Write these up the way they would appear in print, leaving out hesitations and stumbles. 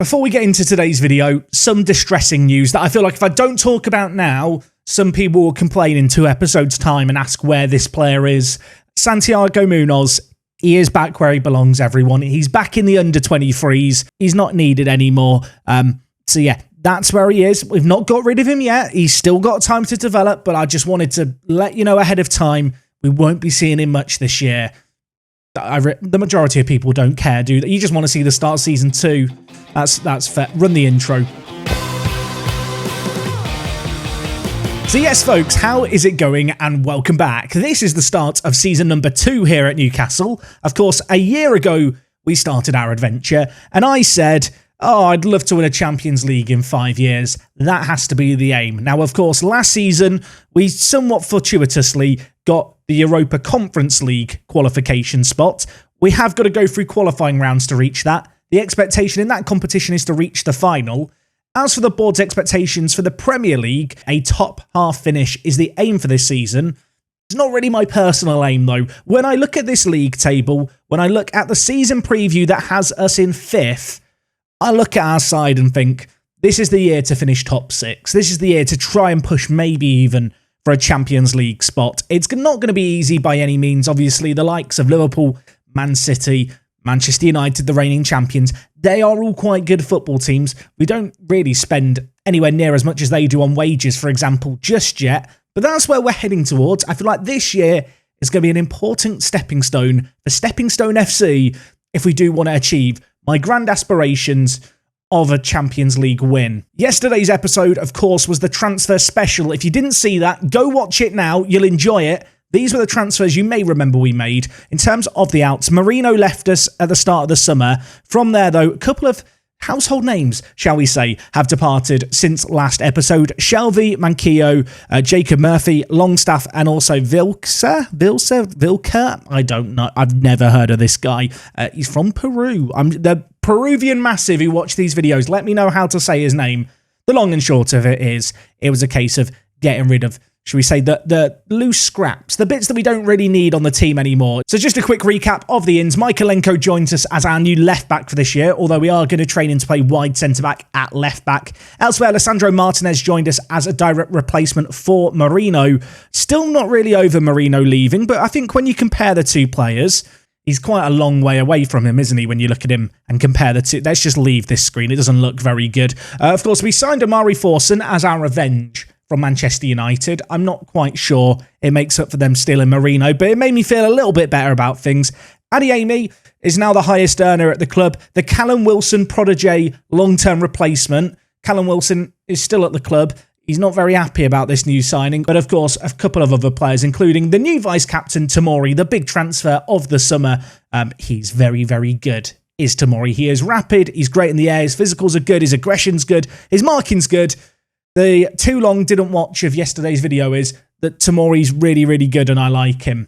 Before we get into today's video, some distressing news that I feel like if I don't talk about now, some people will complain in 2 episodes' time and ask where this player is. Santiago Munoz, he is back where he belongs, everyone. He's back in the under-23s. He's not needed anymore. So yeah, that's where he is. We've not got rid of him yet. He's still got time to develop, but I just wanted to let you know ahead of time, we won't be seeing him much this year. The majority of people don't care, do they? You just want to see the start of Season 2. That's fair. Run the intro. So yes, folks, how is it going? And welcome back. This is the start of season number 2 here at Newcastle. Of course, a year ago, we started our adventure, and I said, oh, I'd love to win a Champions League in 5 years. That has to be the aim. Now, of course, last season, we somewhat fortuitously got the Europa Conference League qualification spot. We have got to go through qualifying rounds to reach that. The expectation in that competition is to reach the final. As for the board's expectations for the Premier League, a top half finish is the aim for this season. It's not really my personal aim, though. When I look at this league table, when I look at the season preview that has us in 5th, I look at our side and think, this is the year to finish top 6. This is the year to try and push maybe even for a Champions League spot. It's not going to be easy by any means. Obviously, the likes of Liverpool, Man City, Manchester United, the reigning champions, they are all quite good football teams. We don't really spend anywhere near as much as they do on wages, for example, just yet. But that's where we're heading towards. I feel like this year is going to be an important stepping stone for Stepping Stone FC if we do want to achieve my grand aspirations of a Champions League win. Yesterday's episode, of course, was the transfer special. If you didn't see that, go watch it now. You'll enjoy it. These were the transfers you may remember we made. In terms of the outs, Marino left us at the start of the summer. From there, though, a couple of household names, shall we say, have departed since last episode. Shelvey, Manquillo, Jacob Murphy, Longstaff, and also Vilker? I don't know. I've never heard of this guy. He's from Peru. I'm the Peruvian massive who watch these videos. Let me know how to say his name. The long and short of it is, it was a case of getting rid of, should we say, the loose scraps, the bits that we don't really need on the team anymore. So just a quick recap of the ins. Mykolenko joins us as our new left-back for this year, although we are going to train him to play wide centre-back at left-back. Elsewhere, Alessandro Martinez joined us as a direct replacement for Marino. Still not really over Marino leaving, but I think when you compare the two players, he's quite a long way away from him, isn't he, when you look at him and compare the two? Let's just leave this screen. It doesn't look very good. Of course, we signed Amari Forson as our revenge from Manchester United. I'm not quite sure it makes up for them stealing Marino, but it made me feel a little bit better about things. Adeyemi is now the highest earner at the club. The Callum Wilson protege long-term replacement. Callum Wilson is still at the club. He's not very happy about this new signing, but of course, a couple of other players, including the new vice-captain, Tomori, the big transfer of the summer. He's very, very good, is Tomori. He is rapid, he's great in the air, his physicals are good, his aggression's good, his marking's good. The too long didn't watch of yesterday's video is that Tomori's really, really good and I like him.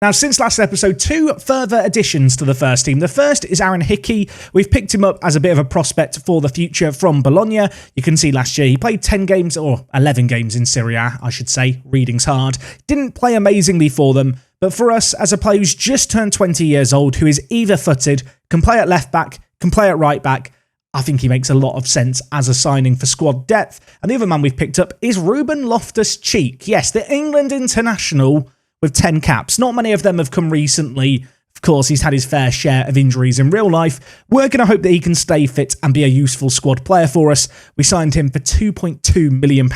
Now, since last episode, 2 further additions to the first team. The first is Aaron Hickey. We've picked him up as a bit of a prospect for the future from Bologna. You can see last year he played 10 games, or 11 games in Serie A, I should say. Reading's hard. Didn't play amazingly for them, but for us, as a player who's just turned 20 years old, who is either-footed, can play at left-back, can play at right-back, I think he makes a lot of sense as a signing for squad depth. And the other man we've picked up is Ruben Loftus-Cheek. Yes, the England international with 10 caps. Not many of them have come recently. Of course, he's had his fair share of injuries in real life. We're going to hope that he can stay fit and be a useful squad player for us. We signed him for £2.2 million.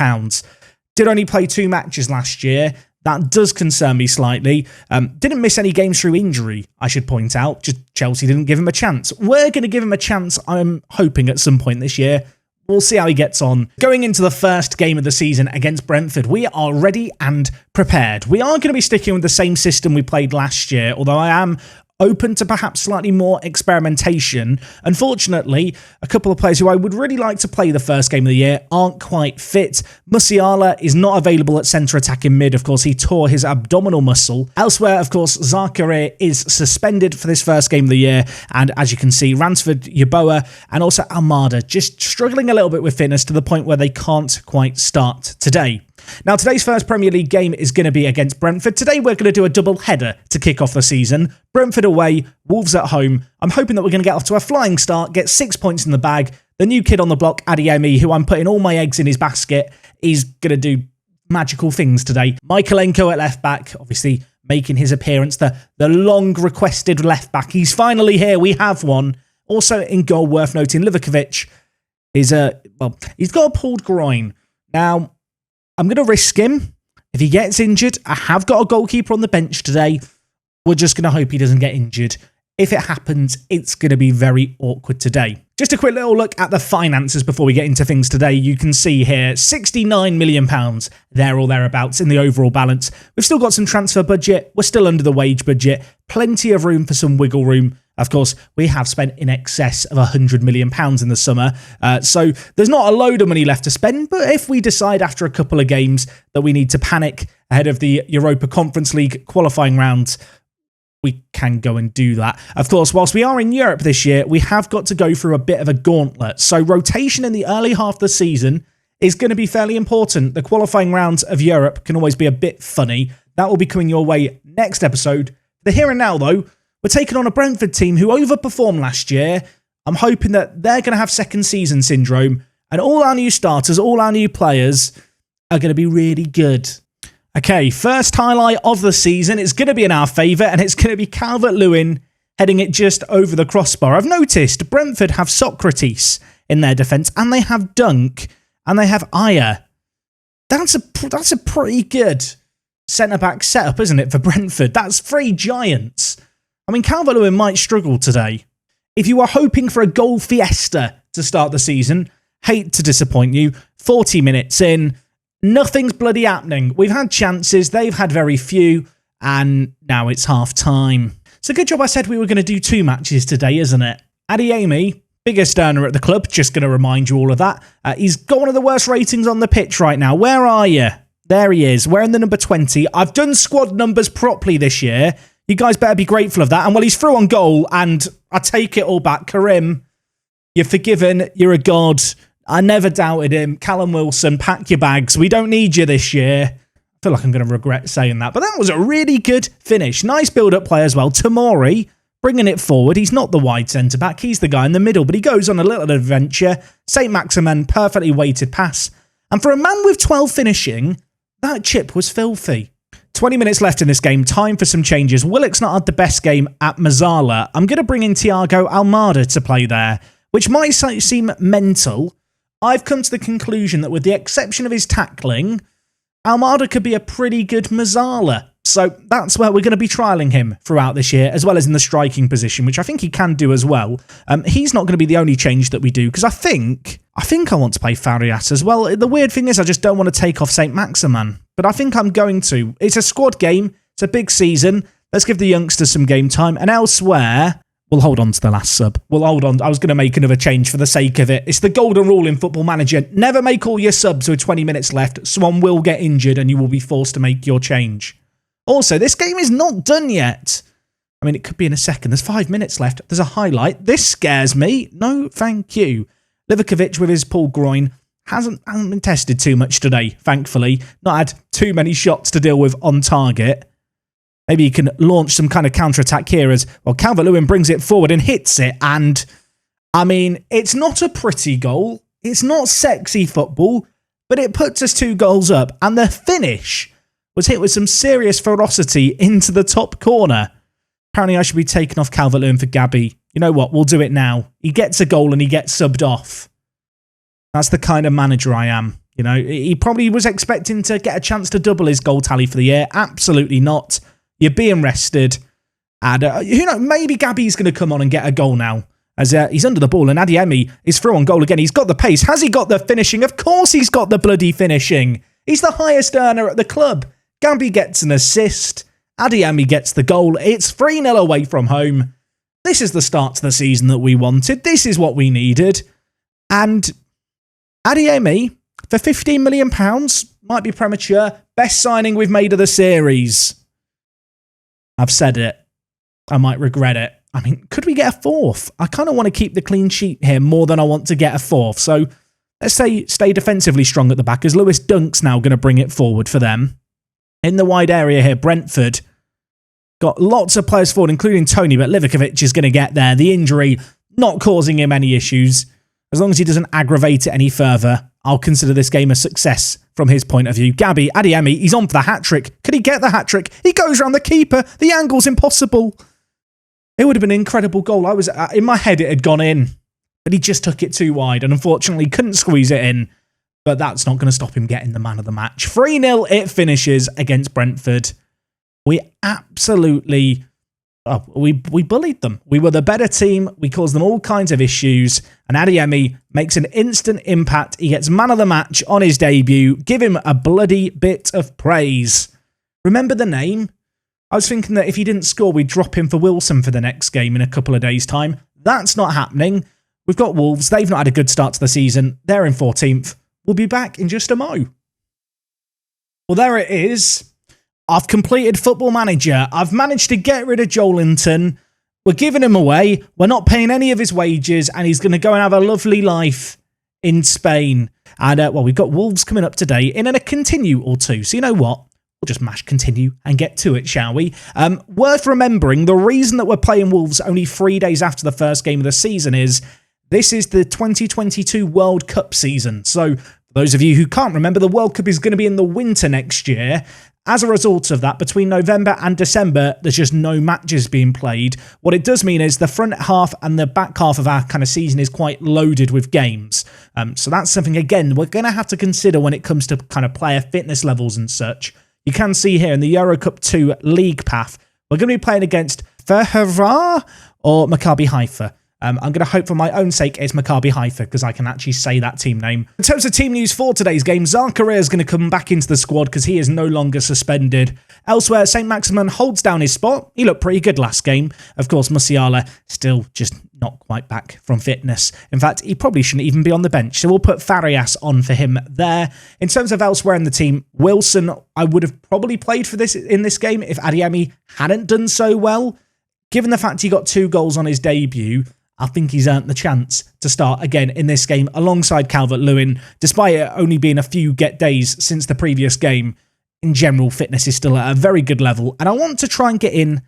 Did only play 2 matches last year. That does concern me slightly. Didn't miss any games through injury, I should point out. Just Chelsea didn't give him a chance. We're going to give him a chance, I'm hoping, at some point this year. We'll see how he gets on. Going into the first game of the season against Brentford, we are ready and prepared. We are going to be sticking with the same system we played last year, although I am open to perhaps slightly more experimentation. Unfortunately, a couple of players who I would really like to play the first game of the year aren't quite fit. Musiala is not available at centre attack in mid. Of course, he tore his abdominal muscle. Elsewhere, of course, Zakaria is suspended for this first game of the year. And as you can see, Ransford, Yeboah, and also Almada just struggling a little bit with fitness to the point where they can't quite start today. Now, today's first Premier League game is going to be against Brentford. Today, we're going to do a double header to kick off the season. Brentford away, Wolves at home. I'm hoping that we're going to get off to a flying start, get 6 points in the bag. The new kid on the block, Addons, who I'm putting all my eggs in his basket, is going to do magical things today. Michaelenko at left back, obviously making his appearance, the long requested left back. He's finally here. We have one. Also in goal, worth noting, Livakovic is he's got a pulled groin. Now, I'm going to risk him. If he gets injured, I have got a goalkeeper on the bench today. We're just going to hope he doesn't get injured. If it happens, it's going to be very awkward today. Just a quick little look at the finances before we get into things today. You can see here, £69 million there or thereabouts in the overall balance. We've still got some transfer budget. We're still under the wage budget. Plenty of room for some wiggle room. Of course, we have spent in excess of £100 million in the summer. So there's not a load of money left to spend. But if we decide after a couple of games that we need to panic ahead of the Europa Conference League qualifying rounds, we can go and do that. Of course, whilst we are in Europe this year, we have got to go through a bit of a gauntlet. So rotation in the early half of the season is going to be fairly important. The qualifying rounds of Europe can always be a bit funny. That will be coming your way next episode. The here and now, though, we're taking on a Brentford team who overperformed last year. I'm hoping that they're going to have second season syndrome, and all our new starters, all our new players are going to be really good. Okay, first highlight of the season. It's going to be in our favour, and it's going to be Calvert-Lewin heading it just over the crossbar. I've noticed Brentford have Socrates in their defence, and they have Dunk, and they have Ayer. That's a pretty good centre-back setup, isn't it, for Brentford? That's three giants. I mean, Calvert-Lewin might struggle today. If you are hoping for a goal fiesta to start the season, hate to disappoint you, 40 minutes in, nothing's bloody happening. We've had chances, they've had very few, and now it's half-time. So good job I said we were going to do 2 matches today, isn't it? Addons, biggest earner at the club, just going to remind you all of that. He's got one of the worst ratings on the pitch right now. Where are you? There he is, wearing the number 20. I've done squad numbers properly this year. You guys better be grateful of that. And well, he's through on goal, and I take it all back. Karim, you're forgiven. You're a god. I never doubted him. Callum Wilson, pack your bags. We don't need you this year. I feel like I'm going to regret saying that. But that was a really good finish. Nice build-up play as well. Tamori, bringing it forward. He's not the wide centre-back. He's the guy in the middle. But he goes on a little adventure. St. Maximin, perfectly weighted pass. And for a man with 12 finishing, that chip was filthy. 20 minutes left in this game. Time for some changes. Willock's not had the best game at Mazzala. I'm going to bring in Thiago Almada to play there, which might seem mental. I've come to the conclusion that with the exception of his tackling, Almada could be a pretty good Mazzala. So that's where we're going to be trialling him throughout this year, as well as in the striking position, which I think he can do as well. He's not going to be the only change that we do, because I think I want to play Farias as well. The weird thing is I just don't want to take off St. Maximin, but I think I'm going to. It's a squad game. It's a big season. Let's give the youngsters some game time. And elsewhere, we'll hold on to the last sub. We'll hold on. I was going to make another change for the sake of it. It's the golden rule in Football Manager. Never make all your subs with 20 minutes left. Someone will get injured and you will be forced to make your change. Also, this game is not done yet. I mean, it could be in a second. There's 5 minutes left. There's a highlight. This scares me. No, thank you. Livakovic with his pulled groin hasn't been tested too much today, thankfully. Not had too many shots to deal with on target. Maybe he can launch some kind of counter-attack here as, well, Calvert-Lewin brings it forward and hits it. And, I mean, it's not a pretty goal. It's not sexy football, but it puts us 2 goals up. And the finish was hit with some serious ferocity into the top corner. Apparently I should be taking off Calvert-Lewin for Gabby. You know what? We'll do it now. He gets a goal and he gets subbed off. That's the kind of manager I am. You know, he probably was expecting to get a chance to double his goal tally for the year. Absolutely not. You're being rested. And who knows? Maybe Gabby's going to come on and get a goal now. As he's under the ball and Adeyemi is through on goal again. He's got the pace. Has he got the finishing? Of course he's got the bloody finishing. He's the highest earner at the club. Gabby gets an assist. Adeyemi gets the goal. It's 3-0 away from home. This is the start to the season that we wanted. This is what we needed. And Adeyemi, for £15 million, might be premature. Best signing we've made of the series. I've said it. I might regret it. I mean, could we get a 4th? I kind of want to keep the clean sheet here more than I want to get a 4th. So let's say, stay defensively strong at the back, as Lewis Dunk's now going to bring it forward for them. In the wide area here, Brentford got lots of players forward, including Tony, but Livakovic is going to get there. The injury not causing him any issues. As long as he doesn't aggravate it any further, I'll consider this game a success from his point of view. Gabby Adeyemi, he's on for the hat-trick. Could he get the hat-trick? He goes around the keeper. The angle's impossible. It would have been an incredible goal. I was in my head, it had gone in, but he just took it too wide and unfortunately couldn't squeeze it in. But that's not going to stop him getting the man of the match. 3-0 it finishes against Brentford. We absolutely... Oh, we bullied them. We were the better team. We caused them all kinds of issues. And Adeyemi makes an instant impact. He gets man of the match on his debut. Give him a bloody bit of praise. Remember the name? I was thinking that if he didn't score, we'd drop him for Wilson for the next game in a couple of days' time. That's not happening. We've got Wolves. They've not had a good start to the season. They're in 14th. We'll be back in just a mo. Well, there it is. I've completed Football Manager. I've managed to get rid of Joelinton. We're giving him away. We're not paying any of his wages, and he's going to go and have a lovely life in Spain. And, well, we've got Wolves coming up today in a continue or two. So you know what? We'll just mash continue and get to it, shall we? Worth remembering, the reason that we're playing Wolves only 3 days after the first game of the season is this is the 2022 World Cup season. So for those of you who can't remember, the World Cup is going to be in the winter next year. As a result of that, between November and December, there's just no matches being played. What it does mean is the front half and the back half of our kind of season is quite loaded with games. So that's something, again, we're going to have to consider when it comes to kind of player fitness levels and such. You can see here in the Euro Cup 2 league path, we're going to be playing against Fehervar or Maccabi Haifa. I'm going to hope for my own sake it's Maccabi Haifa because I can actually say that team name. In terms of team news for today's game, Zakaria is going to come back into the squad because he is no longer suspended. Elsewhere, St. Maximin holds down his spot. He looked pretty good last game. Of course, Musiala still just not quite back from fitness. In fact, he probably shouldn't even be on the bench, so we'll put Farias on for him there. In terms of elsewhere in the team, Wilson, I would have probably played for this in this game if Adeyemi hadn't done so well. Given the fact he got 2 goals on his debut, I think he's earned the chance to start again in this game alongside Calvert-Lewin. Despite it only being a few days since the previous game, in general, fitness is still at a very good level. And I want to try and get in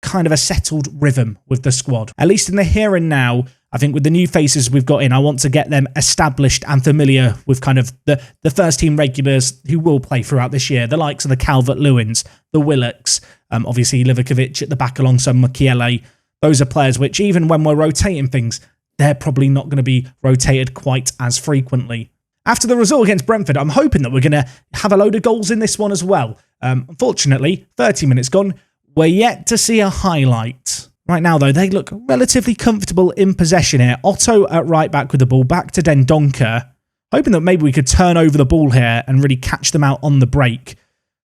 kind of a settled rhythm with the squad. At least in the here and now, I think with the new faces we've got in, I want to get them established and familiar with kind of the first team regulars who will play throughout this year. The likes of the Calvert-Lewins, the Willocks, obviously Livakovic at the back alongside Mukiele. Those are players which, even when we're rotating things, they're probably not going to be rotated quite as frequently. After the result against Brentford, I'm hoping that we're going to have a load of goals in this one as well. Unfortunately, 30 minutes gone, we're yet to see a highlight. Right now, though, they look relatively comfortable in possession here. Otto at right back with the ball, back to Dendoncker. Hoping that maybe we could turn over the ball here and really catch them out on the break.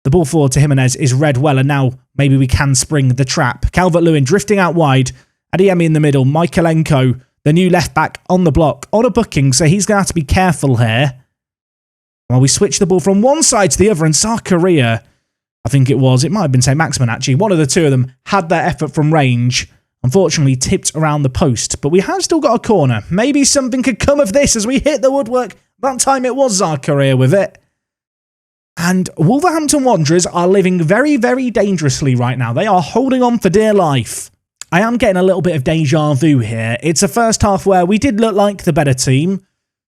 The ball forward to Jimenez is read well, and now maybe we can spring the trap. Calvert-Lewin drifting out wide. Adeyemi in the middle. Michaelenko, the new left-back, on the block, on a booking, so he's going to have to be careful here. Well, we switch the ball from one side to the other, and Zakaria, I think it might have been St. Maximin actually, one of the two of them had their effort from range. Unfortunately, tipped around the post, but we have still got a corner. Maybe something could come of this as we hit the woodwork. That time it was Zakaria with it. And Wolverhampton Wanderers are living very, very dangerously right now. They are holding on for dear life. I am getting a little bit of deja vu here. It's a first half where we did look like the better team,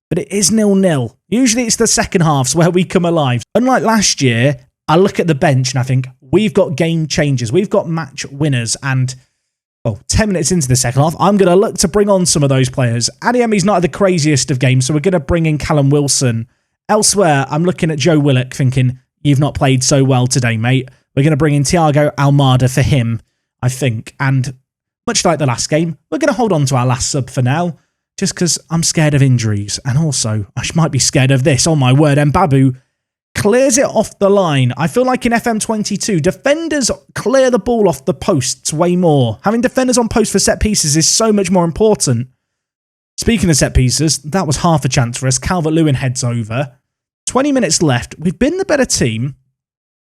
but it is 0-0. Usually it's the second halves where we come alive. Unlike last year, I look at the bench and I think, we've got game changers. We've got match winners. And, 10 minutes into the second half, I'm going to look to bring on some of those players. Adeyemi's not at the craziest of games, so we're going to bring in Callum Wilson. Elsewhere, I'm looking at Joe Willock thinking, you've not played so well today, mate. We're going to bring in Thiago Almada for him, I think. And much like the last game, we're going to hold on to our last sub for now, just because I'm scared of injuries. And also, I might be scared of this. Oh my word, Mbabu clears it off the line. I feel like in FM22, defenders clear the ball off the posts way more. Having defenders on post for set pieces is so much more important. Speaking of set pieces, that was half a chance for us. Calvert-Lewin heads over. 20 minutes left. We've been the better team.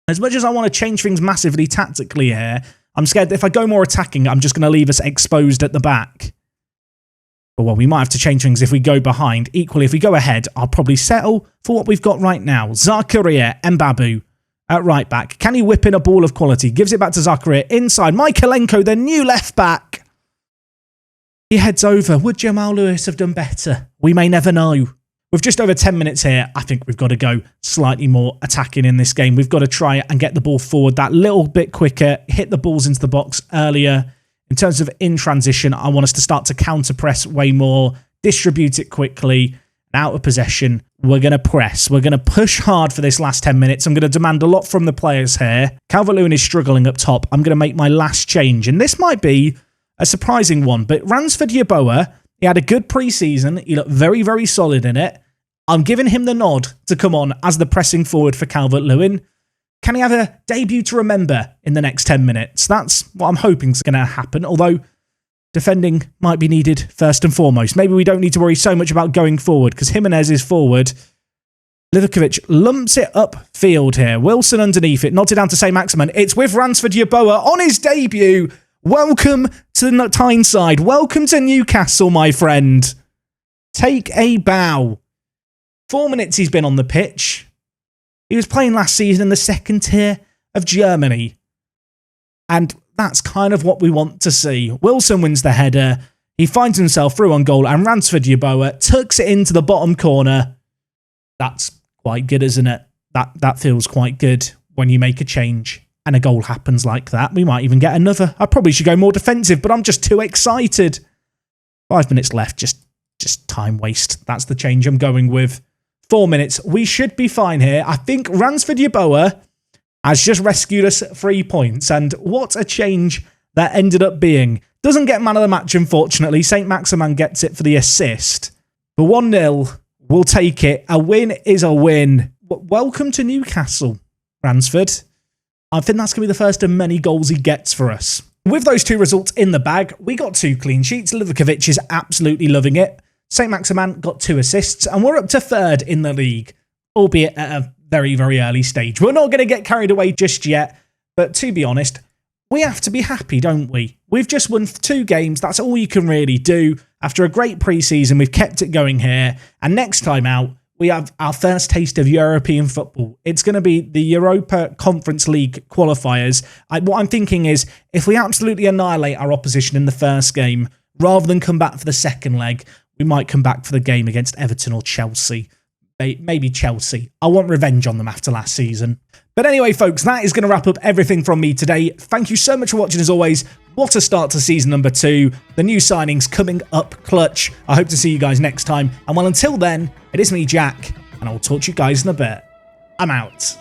As much as I want to change things massively tactically here, I'm scared that if I go more attacking, I'm just going to leave us exposed at the back. But well, we might have to change things if we go behind. Equally, if we go ahead, I'll probably settle for what we've got right now. Zakaria Mbabu at right back. Can he whip in a ball of quality? Gives it back to Zakaria inside. Michaelenko, the new left back. He heads over. Would Jamal Lewis have done better? We may never know. With just over 10 minutes here, I think we've got to go slightly more attacking in this game. We've got to try and get the ball forward that little bit quicker, hit the balls into the box earlier. In terms of in transition, I want us to start to counter-press way more, distribute it quickly, out of possession. We're going to press. We're going to push hard for this last 10 minutes. I'm going to demand a lot from the players here. Calvert-Lewin is struggling up top. I'm going to make my last change, and this might be a surprising one, but Ransford Yeboah, he had a good pre-season. He looked very, very solid in it. I'm giving him the nod to come on as the pressing forward for Calvert-Lewin. Can he have a debut to remember in the next 10 minutes? That's what I'm hoping is going to happen, although defending might be needed first and foremost. Maybe we don't need to worry so much about going forward because Jimenez is forward. Livakovic lumps it upfield here. Wilson underneath it, nods it down to Saint-Maximin. It's with Ransford Yeboah on his debut. Welcome to the Tyneside. Welcome to Newcastle, my friend. Take a bow. 4 minutes he's been on the pitch. He was playing last season in the second tier of Germany. And that's kind of what we want to see. Wilson wins the header. He finds himself through on goal and Ransford Yeboah tucks it into the bottom corner. That's quite good, isn't it? That feels quite good when you make a change and a goal happens like that. We might even get another. I probably should go more defensive, but I'm just too excited. 5 minutes left. Just time waste. That's the change I'm going with. 4 minutes. We should be fine here. I think Ransford Yeboah has just rescued us 3 points. And what a change that ended up being. Doesn't get man of the match, unfortunately. Saint-Maximin gets it for the assist. But 1-0, we'll take it. A win is a win. Welcome to Newcastle, Ransford. I think that's going to be the first of many goals he gets for us. With those 2 results in the bag, we got 2 clean sheets. Livakovic is absolutely loving it. Saint-Maximin got 2 assists, and we're up to 3rd in the league, albeit at a very, very early stage. We're not going to get carried away just yet, but to be honest, we have to be happy, don't we? We've just won 2 games. That's all you can really do. After a great pre-season, we've kept it going here, and next time out, we have our first taste of European football. It's going to be the Europa Conference League qualifiers. What I'm thinking is, if we absolutely annihilate our opposition in the first game, rather than come back for the second leg, we might come back for the game against Everton or Chelsea. Maybe Chelsea. I want revenge on them after last season. But anyway, folks, that is going to wrap up everything from me today. Thank you so much for watching as always. What a start to season number 2. The new signings coming up clutch. I hope to see you guys next time. And well, until then, it is me, Jack, and I will talk to you guys in a bit. I'm out.